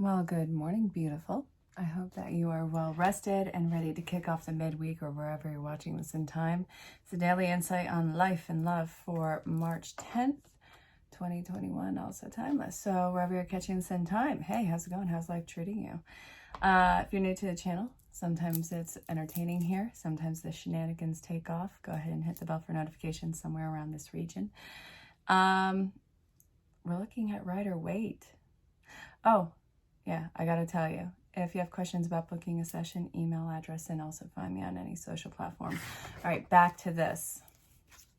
Well, good morning, beautiful. I hope that you are well rested and ready to kick off the midweek or wherever you're watching this in time. It's a daily insight on life and love for March 10th, 2021, also timeless. So wherever you're catching this in time, hey, how's it going? How's life treating you? If you're new to the channel, sometimes it's entertaining here. Sometimes the shenanigans take off. Go ahead and hit the bell for notifications somewhere around this region. We're looking at Rider Waite. Oh, yeah, I gotta tell you, if you have questions about booking a session, email address, and also find me on any social platform. All right, back to this.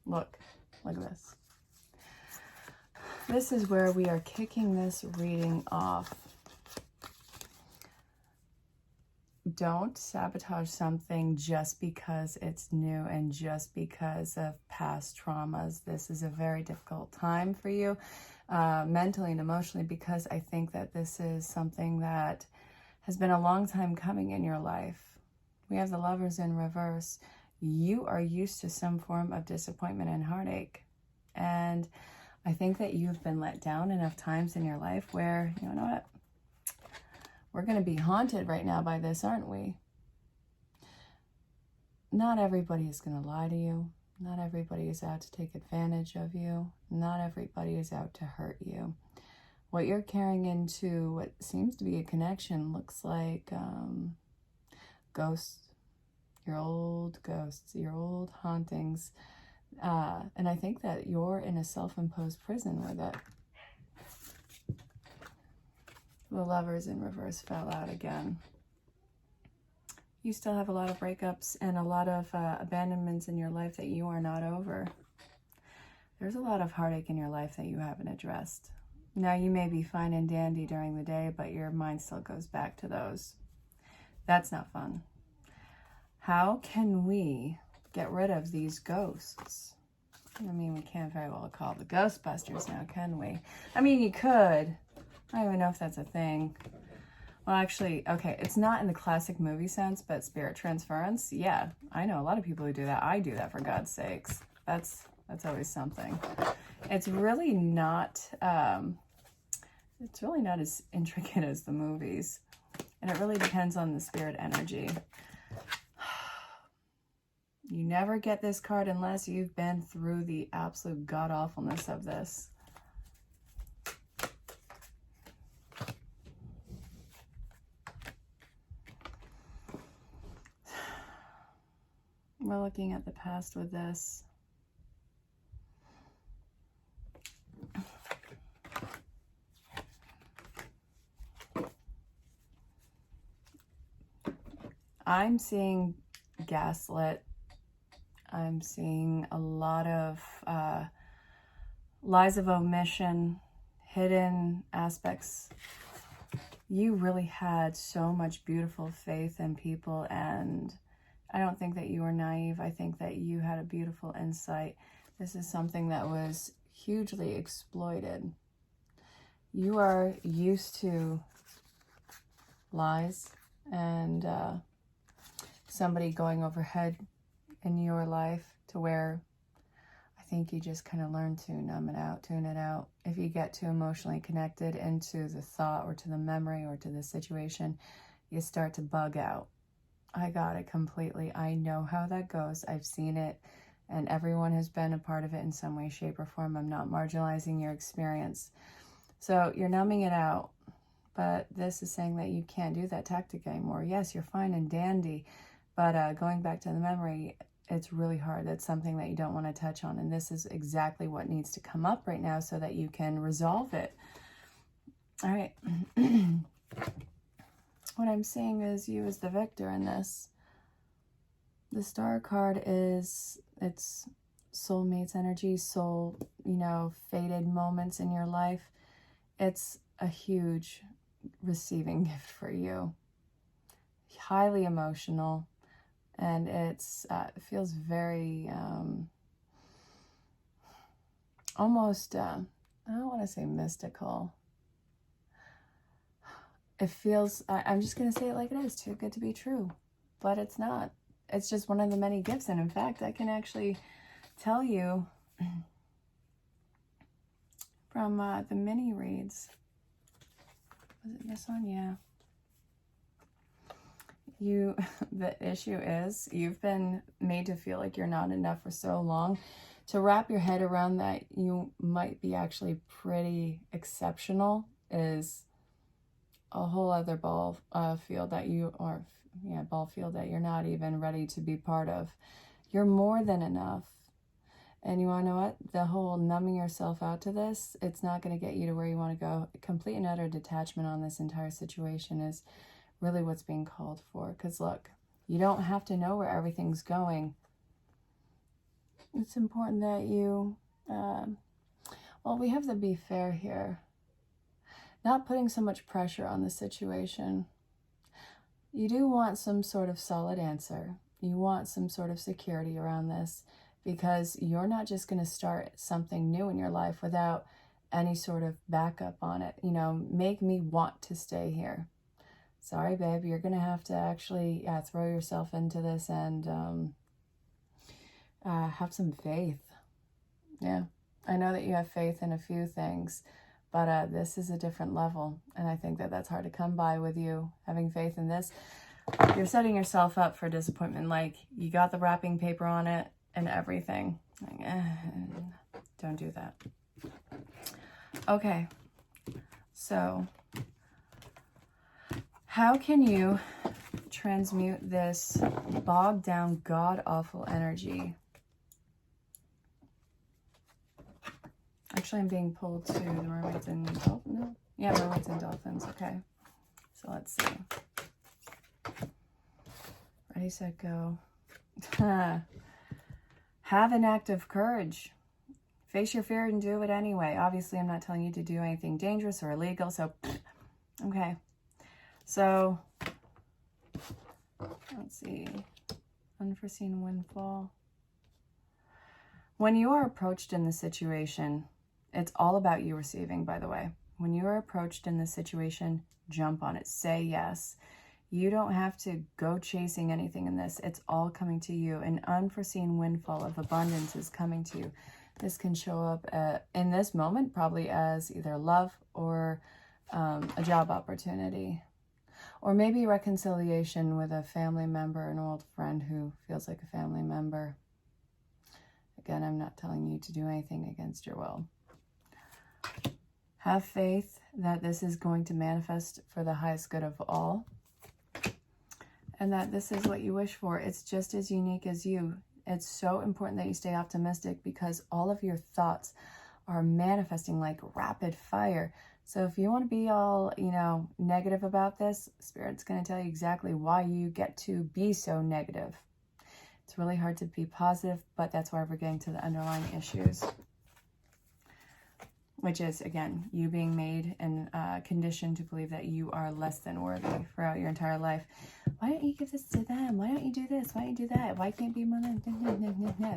Look at this. This is where we are kicking this reading off. Don't sabotage something just because it's new and just because of past traumas. This is a very difficult time for you, mentally and emotionally, because I think that this is something that has been a long time coming in your life. We have the Lovers in reverse. You are used to some form of disappointment and heartache. And I think that you've been let down enough times in your life where, you know what? We're going to be haunted right now by this, aren't we? Not everybody is going to lie to you. Not everybody is out to take advantage of you. Not everybody is out to hurt you. What you're carrying into what seems to be a connection looks like ghosts, your old ghosts, your old hauntings. And I think that you're in a self-imposed prison with it. The Lovers in reverse fell out again. You still have a lot of breakups and a lot of abandonments in your life that you are not over. There's a lot of heartache in your life that you haven't addressed. Now, you may be fine and dandy during the day, but your mind still goes back to those. That's not fun. How can we get rid of these ghosts? I mean, we can't very well call the Ghostbusters now, can we? I mean, you could. I don't even know if that's a thing. Well, actually, okay, it's not in the classic movie sense, but spirit transference, yeah. I know a lot of people who do that. I do that, for God's sakes. That's always something. It's really not as intricate as the movies. And it really depends on the spirit energy. You never get this card unless you've been through the absolute god-awfulness of this. We're looking at the past with this. I'm seeing gaslit. I'm seeing a lot of lies of omission, hidden aspects. You really had so much beautiful faith in people, and I don't think that you were naive. I think that you had a beautiful insight. This is something that was hugely exploited. You are used to lies and somebody going overhead in your life to where I think you just kind of learn to numb it out, tune it out. If you get too emotionally connected into the thought or to the memory or to the situation, you start to bug out. I got it completely. I know how that goes. I've seen it, and everyone has been a part of it in some way, shape, or form. I'm not marginalizing your experience. So you're numbing it out, but this is saying that you can't do that tactic anymore. Yes, you're fine and dandy, but going back to the memory, it's really hard. That's something that you don't want to touch on, and this is exactly what needs to come up right now so that you can resolve it. All right. What I'm seeing is you as the victor in this. The Star card is, it's soulmates energy, soul, fated moments in your life. It's a huge receiving gift for you. Highly emotional, and it feels very, almost, I don't want to say mystical. It feels, I'm just going to say it like it is, too good to be true. But it's not. It's just one of the many gifts. And in fact, I can actually tell you from the mini reads Was it this one? Yeah. The issue is you've been made to feel like you're not enough for so long. To wrap your head around that you might be actually pretty exceptional is a whole other ball field that ball field that you're not even ready to be part of. You're more than enough. And you want to know what? The whole numbing yourself out to this, it's not going to get you to where you want to go. Complete and utter detachment on this entire situation is really what's being called for. Because look, you don't have to know where everything's going. It's important that you, well, we have to be fair here. Not putting so much pressure on the situation. You do want some sort of solid answer. You want some sort of security around this, because you're not just going to start something new in your life without any sort of backup on it. You know, make me want to stay here. Sorry, babe, you're going to have to actually throw yourself into this and have some faith. Yeah, I know that you have faith in a few things, but this is a different level. And I think that that's hard to come by with you having faith in this. You're setting yourself up for disappointment. Like, you got the wrapping paper on it and everything. Like, don't do that. Okay, so how can you transmute this bogged down, god-awful energy? Actually, I'm being pulled to the mermaids and dolphins. No? Yeah, mermaids and dolphins. Okay, so let's see. Ready, set, go. Have an act of courage. Face your fear and do it anyway. Obviously, I'm not telling you to do anything dangerous or illegal, so okay. So, let's see. Unforeseen windfall. When you are approached in this situation, it's all about you receiving, by the way. When you are approached in this situation, jump on it. Say yes. You don't have to go chasing anything in this. It's all coming to you. An unforeseen windfall of abundance is coming to you. This can show up in this moment probably as either love or a job opportunity. Or maybe reconciliation with a family member, an old friend who feels like a family member. Again, I'm not telling you to do anything against your will. Have faith that this is going to manifest for the highest good of all. And that this is what you wish for. It's just as unique as you. It's so important that you stay optimistic, because all of your thoughts are manifesting like rapid fire. So if you want to be all, negative about this, Spirit's going to tell you exactly why you get to be so negative. It's really hard to be positive, but that's why we're getting to the underlying issues. Which is, again, you being made and conditioned to believe that you are less than worthy throughout your entire life. Why don't you give this to them? Why don't you do this? Why don't you do that? Why can't be mother?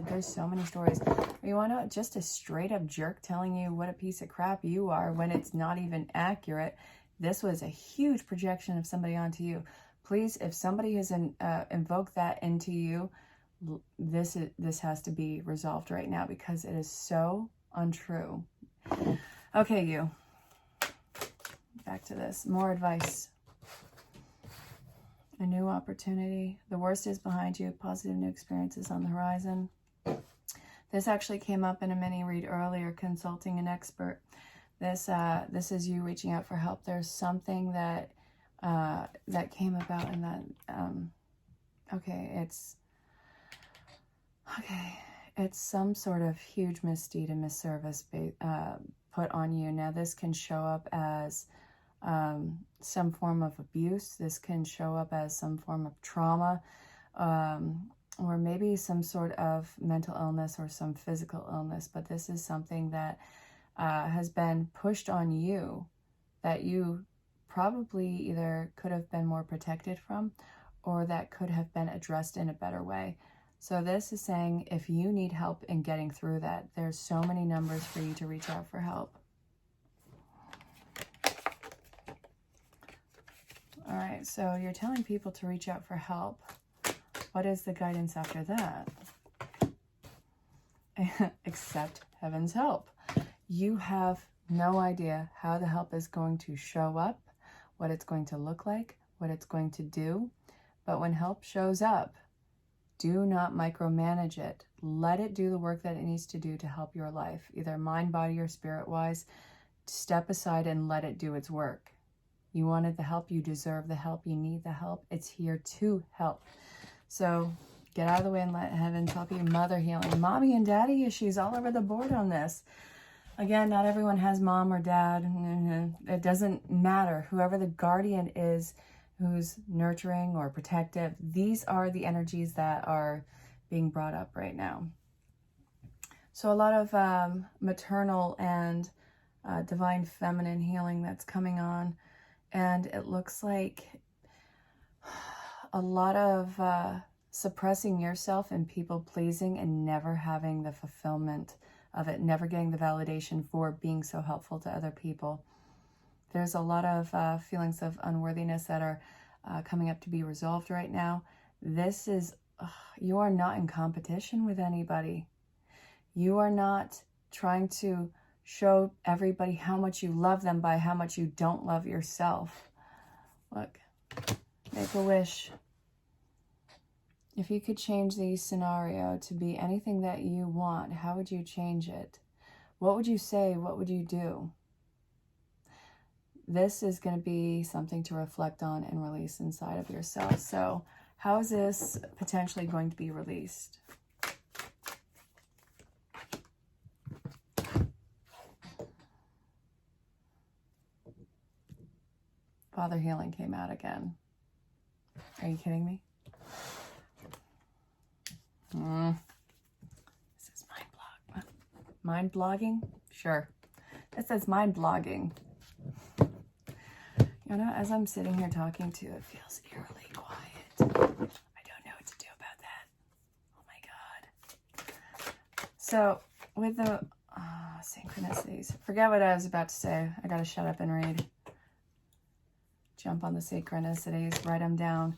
There's so many stories. You want to know, just a straight up jerk telling you what a piece of crap you are when it's not even accurate. This was a huge projection of somebody onto you. Please, if somebody has invoked that into you, this has to be resolved right now, because it is so untrue. Okay, you. Back to this. More advice. A new opportunity. The worst is behind you. Positive new experiences on the horizon. This actually came up in a mini read earlier, consulting an expert. This is you reaching out for help. There's something that came about in that. It's some sort of huge misdeed and misservice put on you. Now, this can show up as some form of abuse. This can show up as some form of trauma, or maybe some sort of mental illness or some physical illness. But this is something that has been pushed on you that you probably either could have been more protected from, or that could have been addressed in a better way. So this is saying, if you need help in getting through that, there's so many numbers for you to reach out for help. All right, so you're telling people to reach out for help. What is the guidance after that? Accept heaven's help. You have no idea how the help is going to show up, what it's going to look like, what it's going to do. But when help shows up, do not micromanage it. Let it do the work that it needs to do to help your life, either mind, body, or spirit-wise. Step aside and let it do its work. You wanted the help, you deserve the help, you need the help. It's here to help. So get out of the way and let heaven help you. Mother healing, mommy and daddy issues all over the board on this. Again, not everyone has mom or dad. It doesn't matter. Whoever the guardian is, who's nurturing or protective, these are the energies that are being brought up right now. So a lot of maternal and divine feminine healing that's coming on. And it looks like a lot of suppressing yourself and people pleasing and never having the fulfillment of it, never getting the validation for being so helpful to other people. There's a lot of feelings of unworthiness that are coming up to be resolved right now. This is, you are not in competition with anybody. You are not trying to show everybody how much you love them by how much you don't love yourself. Look, make a wish. If you could change the scenario to be anything that you want, how would you change it? What would you say? What would you do? This is going to be something to reflect on and release inside of yourself. So how is this potentially going to be released? Father healing came out again. Are you kidding me? This is mind blog. Mind blogging? Sure. It says mind blogging. You know, as I'm sitting here talking to you, it feels eerily quiet. I don't know what to do about that. Oh my God. So with the synchronicities, forget what I was about to say. I got to shut up and read. Jump on the synchronicities, write them down.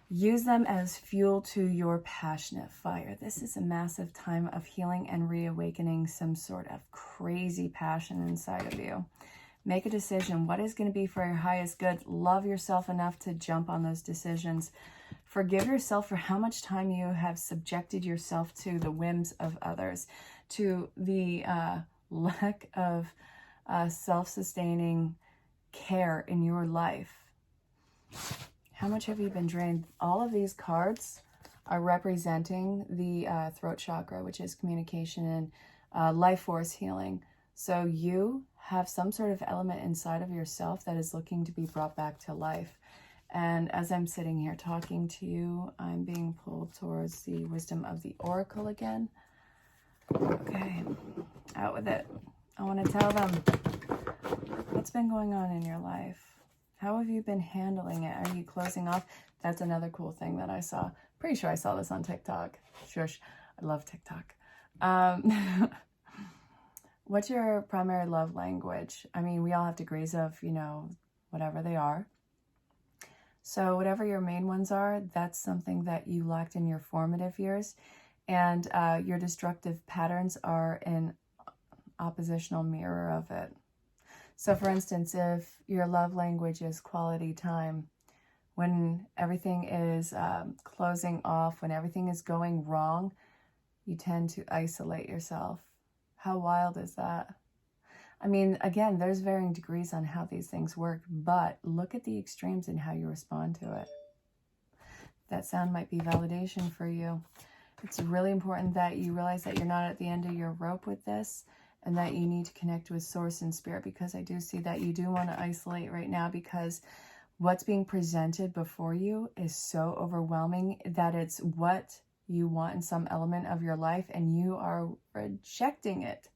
Use them as fuel to your passionate fire. This is a massive time of healing and reawakening some sort of crazy passion inside of you. Make a decision. What is going to be for your highest good? Love yourself enough to jump on those decisions. Forgive yourself for how much time you have subjected yourself to the whims of others, to the lack of self-sustaining care in your life. How much have you been drained? All of these cards are representing the throat chakra, which is communication and life force healing. So you have some sort of element inside of yourself that is looking to be brought back to life. And as I'm sitting here talking to you, I'm being pulled towards the wisdom of the oracle again. Okay, out with it. I want to tell them what's been going on in your life. How have you been handling it? Are you closing off? That's another cool thing that I saw. Pretty sure I saw this on TikTok. Shush, I love TikTok. What's your primary love language? I mean, we all have degrees of, you know, whatever they are. So whatever your main ones are, that's something that you lacked in your formative years. And your destructive patterns are an oppositional mirror of it. So for instance, if your love language is quality time, when everything is closing off, when everything is going wrong, you tend to isolate yourself. How wild is that? I mean, again, there's varying degrees on how these things work, but look at the extremes in how you respond to it. That sound might be validation for you. It's really important that you realize that you're not at the end of your rope with this, and that you need to connect with source and spirit, because I do see that you do want to isolate right now, because what's being presented before you is so overwhelming that it's what you want in some element of your life, and you are rejecting it.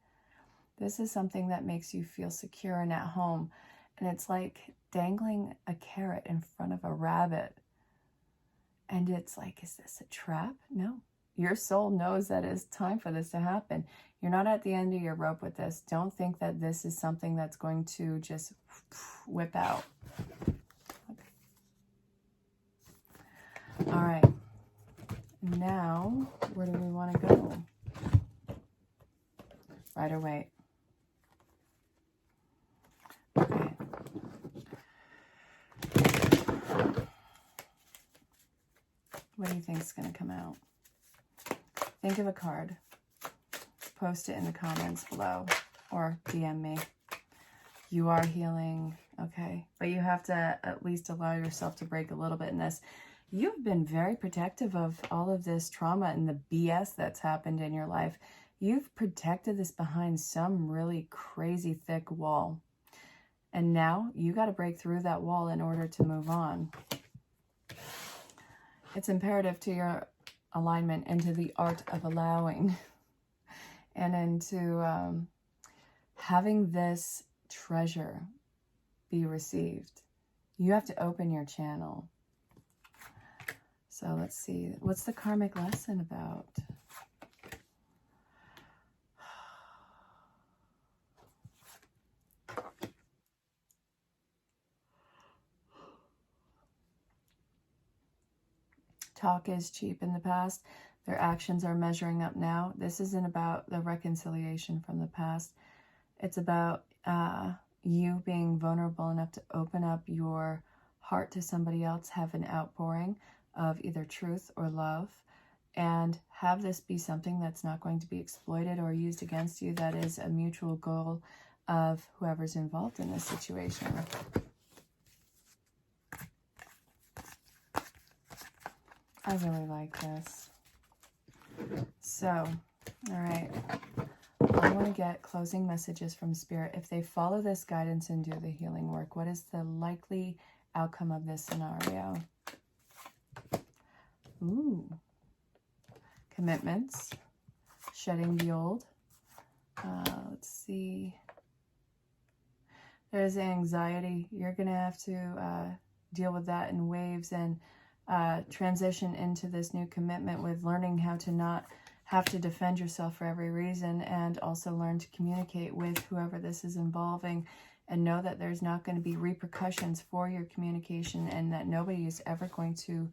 This is something that makes you feel secure and at home, and it's like dangling a carrot in front of a rabbit, and it's like, is this a trap? No. Your soul knows that it's time for this to happen. You're not at the end of your rope with this. Don't think that this is something that's going to just whip out. Okay. All right. Now, where do we want to go? Right or wait? Okay. What do you think is going to come out? Think of a card. Post it in the comments below or DM me. You are healing, okay? But you have to at least allow yourself to break a little bit in this. You've been very protective of all of this trauma and the BS that's happened in your life. You've protected this behind some really crazy thick wall. And now you got to break through that wall in order to move on. It's imperative to your alignment into the art of allowing and into having this treasure be received. You have to open your channel. So let's see. What's the karmic lesson about? Talk is cheap in the past. Their actions are measuring up now. This isn't about the reconciliation from the past. It's about you being vulnerable enough to open up your heart to somebody else, have an outpouring of either truth or love, and have this be something that's not going to be exploited or used against you. That is a mutual goal of whoever's involved in this situation. I really like this. So, all right. I want to get closing messages from Spirit. If they follow this guidance and do the healing work, what is the likely outcome of this scenario? Ooh. Commitments. Shedding the old. Let's see. There's anxiety. You're going to have to deal with that in waves and transition into this new commitment with learning how to not have to defend yourself for every reason, and also learn to communicate with whoever this is involving, and know that there's not going to be repercussions for your communication, and that nobody is ever going to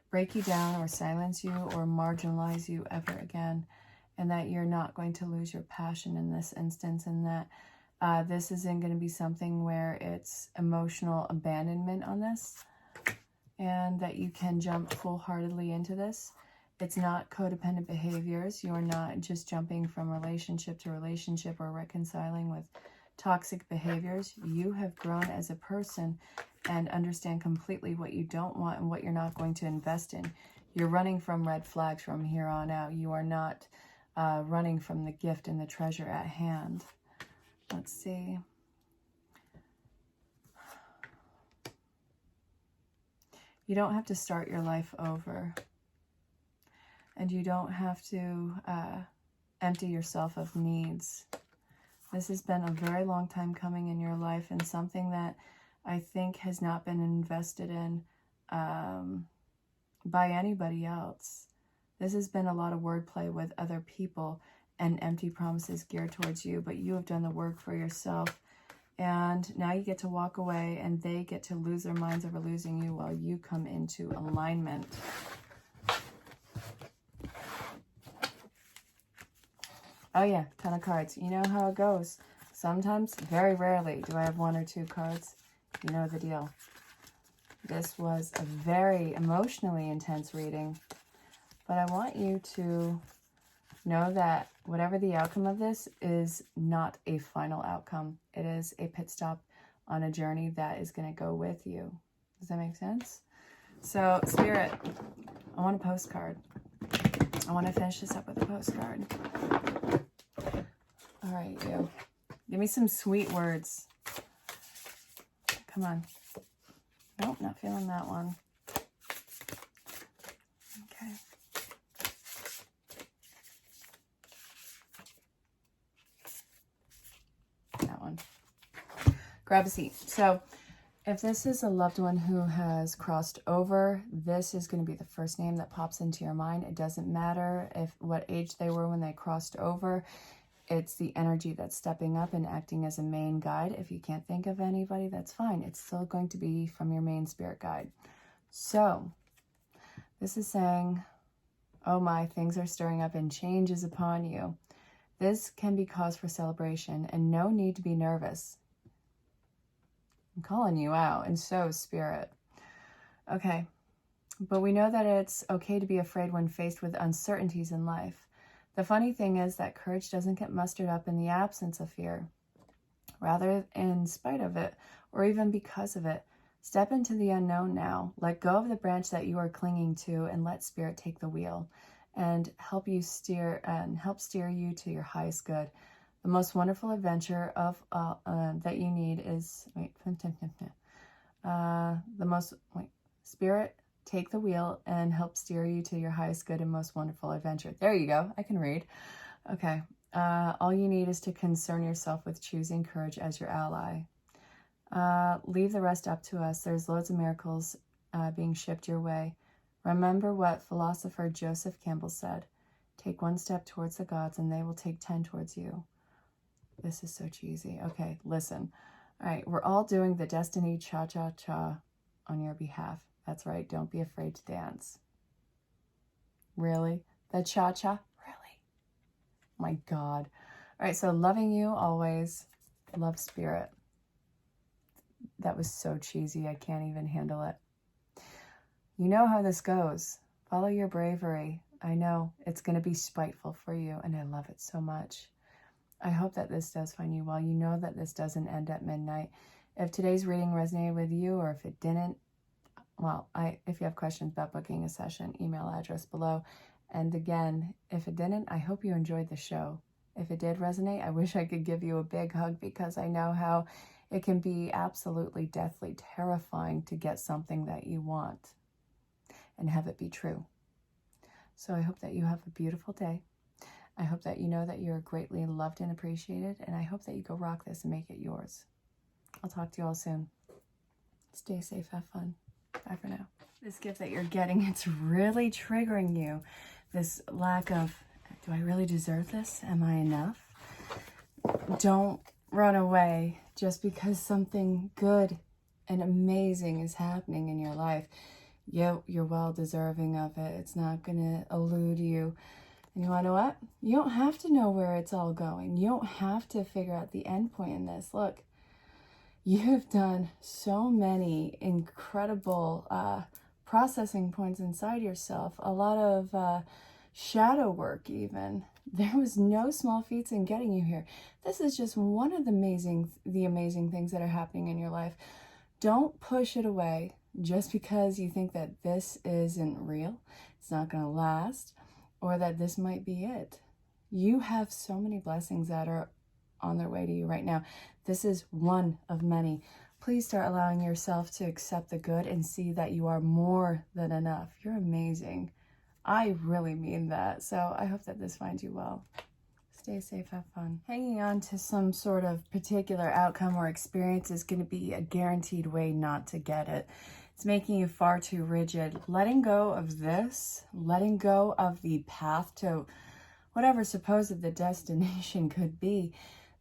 break you down or silence you or marginalize you ever again, and that you're not going to lose your passion in this instance, and that this isn't going to be something where it's emotional abandonment on this, and that you can jump full-heartedly into this. It's not codependent behaviors. You're not just jumping from relationship to relationship or reconciling with toxic behaviors. You have grown as a person and understand completely what you don't want and what you're not going to invest in. You're running from red flags from here on out. You are not running from the gift and the treasure at hand. Let's see. You don't have to start your life over. And you don't have to empty yourself of needs. This has been a very long time coming in your life, and something that I think has not been invested in by anybody else. This has been a lot of wordplay with other people and empty promises geared towards you, but you have done the work for yourself. And now you get to walk away, and they get to lose their minds over losing you while you come into alignment. Oh yeah, ton of cards. You know how it goes. Sometimes, very rarely, do I have one or two cards. You know the deal. This was a very emotionally intense reading. But I want you to know that whatever the outcome of this is not a final outcome. It is a pit stop on a journey that is going to go with you. Does that make sense? So, Spirit, I want a postcard. I want to finish this up with a postcard. All right, you. Give me some sweet words. Come on. Nope, not feeling that one. Okay. That one. Grab a seat. So, if this is a loved one who has crossed over, this is going to be the first name that pops into your mind. It doesn't matter what age they were when they crossed over. It's the energy that's stepping up and acting as a main guide. If you can't think of anybody, that's fine. It's still going to be from your main spirit guide. So, this is saying, oh my, things are stirring up and change is upon you. This can be cause for celebration and no need to be nervous. I'm calling you out, and so Spirit. Okay, But we know that it's okay to be afraid when faced with uncertainties in life. The funny thing is that courage doesn't get mustered up in the absence of fear. Rather, in spite of it, or even because of it. Step into the unknown now. Let go of the branch that you are clinging to and let Spirit take the wheel and help steer you to your highest good. The most wonderful adventure of that you need is Spirit, take the wheel and help steer you to your highest good and most wonderful adventure. There you go. I can read. Okay. All you need is to concern yourself with choosing courage as your ally. Leave the rest up to us. There's loads of miracles being shipped your way. Remember what philosopher Joseph Campbell said. Take one step towards the gods and they will take 10 towards you. This is so cheesy. Okay, listen. All right, we're all doing the Destiny Cha-Cha-Cha on your behalf. That's right. Don't be afraid to dance. Really? The Cha-Cha? Really? My God. All right, so loving you always. Love, Spirit. That was so cheesy. I can't even handle it. You know how this goes. Follow your bravery. I know it's going to be spiteful for you, and I love it so much. I hope that this does find you well. You know that this doesn't end at midnight. If today's reading resonated with you, or if it didn't, well, if you have questions about booking a session, email address below. And again, if it didn't, I hope you enjoyed the show. If it did resonate, I wish I could give you a big hug, because I know how it can be absolutely deathly terrifying to get something that you want and have it be true. So I hope that you have a beautiful day. I hope that you know that you're greatly loved and appreciated, and I hope that you go rock this and make it yours. I'll talk to you all soon. Stay safe, have fun. Bye for now. This gift that you're getting, it's really triggering you. This lack of, do I really deserve this? Am I enough? Don't run away just because something good and amazing is happening in your life. You're well deserving of it. It's not going to elude you. And you want to know what? You don't have to know where it's all going. You don't have to figure out the end point in this. Look, you've done so many incredible processing points inside yourself. A lot of shadow work even. There was no small feats in getting you here. This is just one of the amazing things that are happening in your life. Don't push it away just because you think that this isn't real, it's not going to last, or that this might be it. You have so many blessings that are on their way to you right now. This is one of many. Please start allowing yourself to accept the good and see that you are more than enough. You're amazing. I really mean that. So I hope that this finds you well. Stay safe, have fun. Hanging on to some sort of particular outcome or experience is going to be a guaranteed way not to get it. It's making you far too rigid. Letting go of this, letting go of the path to whatever supposed the destination could be,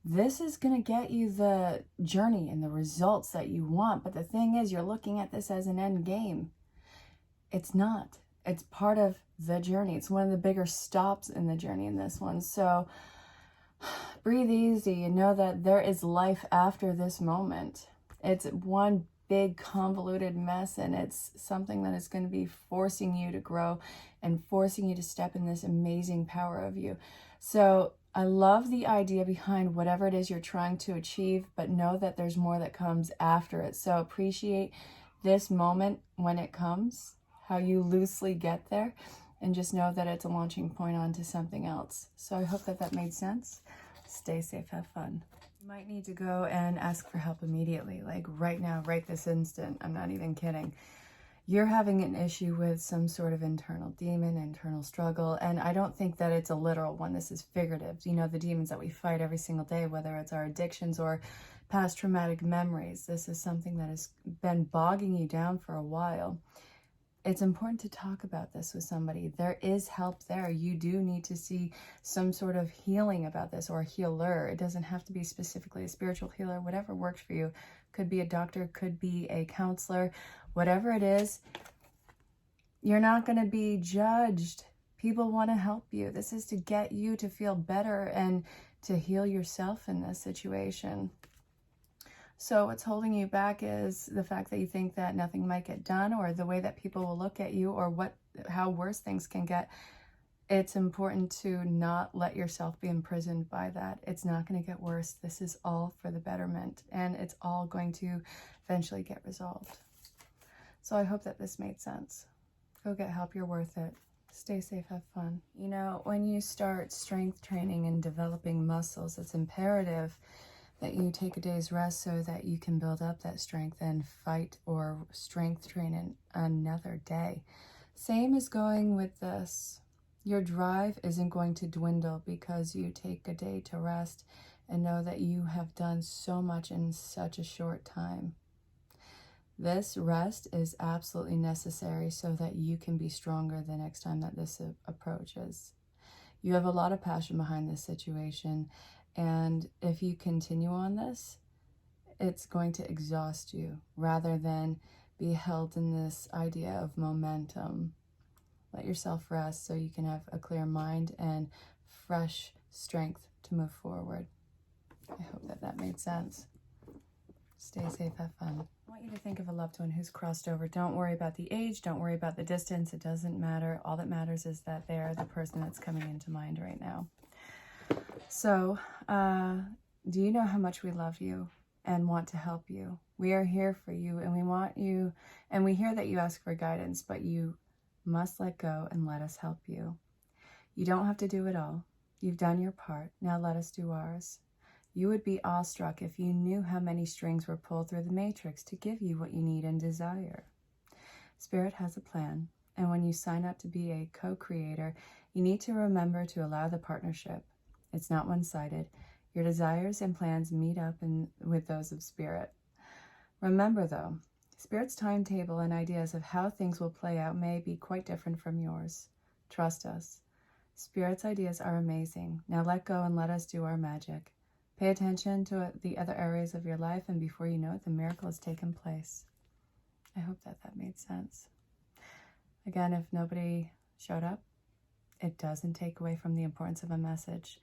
this is going to get you the journey and the results that you want. But the thing is, you're looking at this as an end game. It's not. It's part of the journey. It's one of the bigger stops in the journey in this one. So breathe easy and know that there is life after this moment. It's one big convoluted mess, and it's something that is going to be forcing you to grow and forcing you to step in this amazing power of you. So I love the idea behind whatever it is you're trying to achieve, but know that there's more that comes after it. So appreciate this moment when it comes, how you loosely get there, and just know that it's a launching point onto something else. So I hope that that made sense. Stay safe, have fun. You might need to go and ask for help immediately, like right now, right this instant. I'm not even kidding. You're having an issue with some sort of internal demon, internal struggle, and I don't think that it's a literal one. This is figurative. You know, the demons that we fight every single day, whether it's our addictions or past traumatic memories. This is something that has been bogging you down for a while. It's important to talk about this with somebody. There is help there. You do need to see some sort of healing about this, or a healer. It doesn't have to be specifically a spiritual healer, whatever works for you. Could be a doctor, could be a counselor, whatever it is. You're not going to be judged. People want to help you. This is to get you to feel better and to heal yourself in this situation. So what's holding you back is the fact that you think that nothing might get done, or the way that people will look at you, or how worse things can get. It's important to not let yourself be imprisoned by that. It's not going to get worse. This is all for the betterment, and it's all going to eventually get resolved. So I hope that this made sense. Go get help. You're worth it. Stay safe. Have fun. You know, when you start strength training and developing muscles, it's imperative that you take a day's rest so that you can build up that strength and fight or strength train in another day. Same as going with this. Your drive isn't going to dwindle because you take a day to rest and know that you have done so much in such a short time. This rest is absolutely necessary so that you can be stronger the next time that this approaches. You have a lot of passion behind this situation, and if you continue on this, it's going to exhaust you rather than be held in this idea of momentum. Let yourself rest so you can have a clear mind and fresh strength to move forward. I hope that that made sense. Stay safe, have fun. I want you to think of a loved one who's crossed over. Don't worry about the age. Don't worry about the distance. It doesn't matter. All that matters is that they're the person that's coming into mind right now. So, do you know how much we love you and want to help you? We are here for you, and we want you, and we hear that you ask for guidance, but you must let go and let us help you. You don't have to do it all. You've done your part. Now let us do ours. You would be awestruck if you knew how many strings were pulled through the matrix to give you what you need and desire. Spirit has a plan, and when you sign up to be a co-creator, you need to remember to allow the partnership. It's not one-sided. Your desires and plans meet up with those of Spirit. Remember, though, Spirit's timetable and ideas of how things will play out may be quite different from yours. Trust us. Spirit's ideas are amazing. Now let go and let us do our magic. Pay attention to the other areas of your life, and before you know it, the miracle has taken place. I hope that that made sense. Again, if nobody showed up, it doesn't take away from the importance of a message.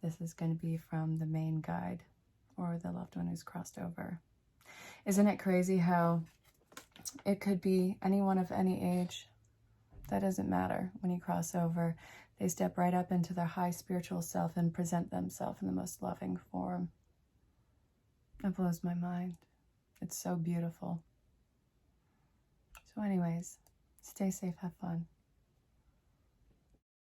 This is going to be from the main guide or the loved one who's crossed over. Isn't it crazy how it could be anyone of any age? That doesn't matter. When you cross over, they step right up into their high spiritual self and present themselves in the most loving form. It blows my mind. It's so beautiful. So anyways, stay safe, have fun.